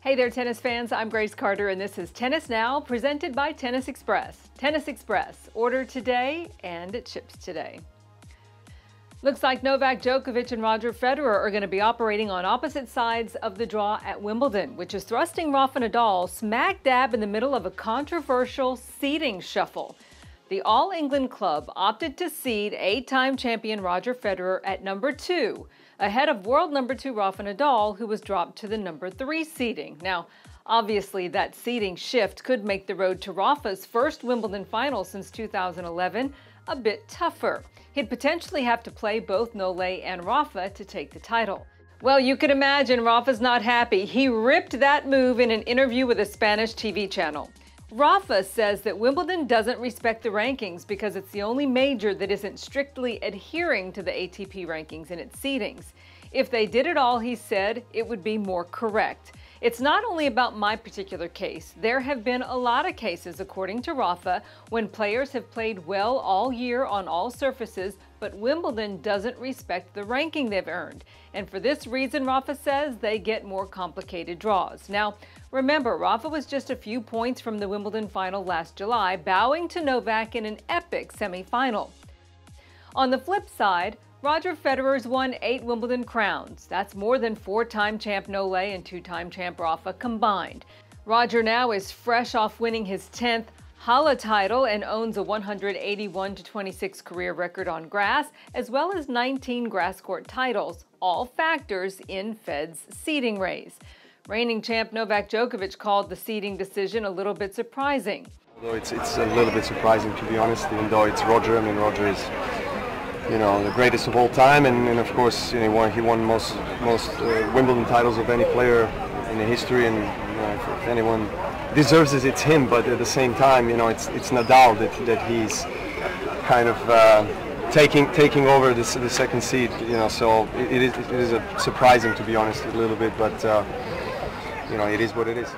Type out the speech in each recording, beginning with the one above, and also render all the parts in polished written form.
Hey there, tennis fans. I'm Grace Carter, and this is Tennis Now, presented by Tennis Express. Tennis Express, order today, and it ships today. Looks like Novak Djokovic and Roger Federer are going to be operating on opposite sides of the draw at Wimbledon, which is thrusting Rafa Nadal smack dab in the middle of a controversial seeding shuffle. The All England club opted to seed eight-time champion Roger Federer at number 2, ahead of world number 2 Rafa Nadal, who was dropped to the number 3 seeding. Now, obviously, that seeding shift could make the road to Rafa's first Wimbledon final since 2011 a bit tougher. He'd potentially have to play both Nole and Rafa to take the title. Well, you can imagine Rafa's not happy. He ripped that move in an interview with a Spanish TV channel. Rafa says that Wimbledon doesn't respect the rankings because it's the only major that isn't strictly adhering to the ATP rankings in its seedings. If they did it all, he said, it would be more correct. It's not only about my particular case. There have been a lot of cases, according to Rafa, when players have played well all year on all surfaces, but Wimbledon doesn't respect the ranking they've earned. And for this reason, Rafa says, they get more complicated draws. Now, remember, Rafa was just a few points from the Wimbledon final last July, bowing to Novak in an epic semifinal. On the flip side, Roger Federer's won 8 Wimbledon crowns. That's more than 4-time champ Nole and 2-time champ Rafa combined. Roger now is fresh off winning his 10th Halle title and owns a 181-26 career record on grass, as well as 19 grass court titles, all factors in Fed's seeding race. Reigning champ Novak Djokovic called the seeding decision a little bit surprising. Although it's a little bit surprising, to be honest, even though it's Roger. I mean, Roger is, the greatest of all time, and of course, he won most Wimbledon titles of any player in the history, and if anyone deserves it, it's him. But at the same time, it's Nadal that he's kind of taking over the second seed. So it is surprising, to be honest, a little bit, but it is what it is.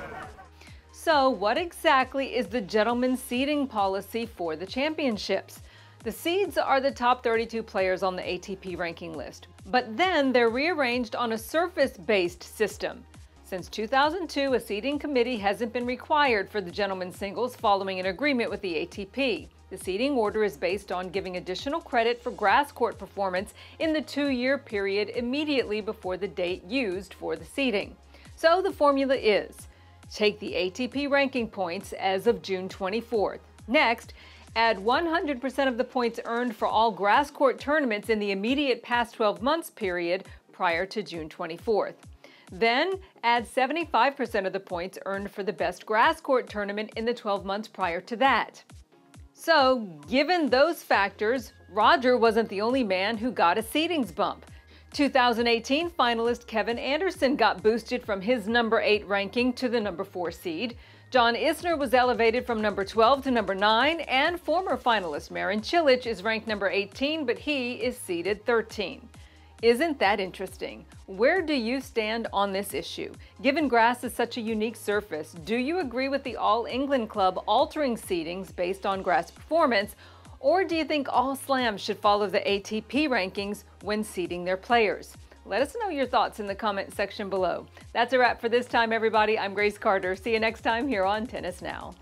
So, what exactly is the gentleman's seeding policy for the championships? The seeds are the top 32 players on the ATP ranking list, but then they're rearranged on a surface-based system. Since 2002, a seeding committee hasn't been required for the gentlemen's singles following an agreement with the ATP. The seeding order is based on giving additional credit for grass court performance in the 2-year period immediately before the date used for the seeding. So the formula is, take the ATP ranking points as of June 24th. Next, add 100% of the points earned for all grass court tournaments in the immediate past 12 months period prior to June 24th. Then add 75% of the points earned for the best grass court tournament in the 12 months prior to that. So, given those factors, Roger wasn't the only man who got a seedings bump. 2018 finalist Kevin Anderson got boosted from his number 8 ranking to the number 4 seed. John Isner was elevated from number 12 to number 9, and former finalist Marin Cilic is ranked number 18, but he is seeded 13. Isn't that interesting? Where do you stand on this issue? Given grass is such a unique surface, do you agree with the All England club altering seedings based on grass performance, or do you think all slams should follow the ATP rankings when seeding their players? Let us know your thoughts in the comment section below. That's a wrap for this time, everybody. I'm Grace Carter. See you next time here on Tennis Now.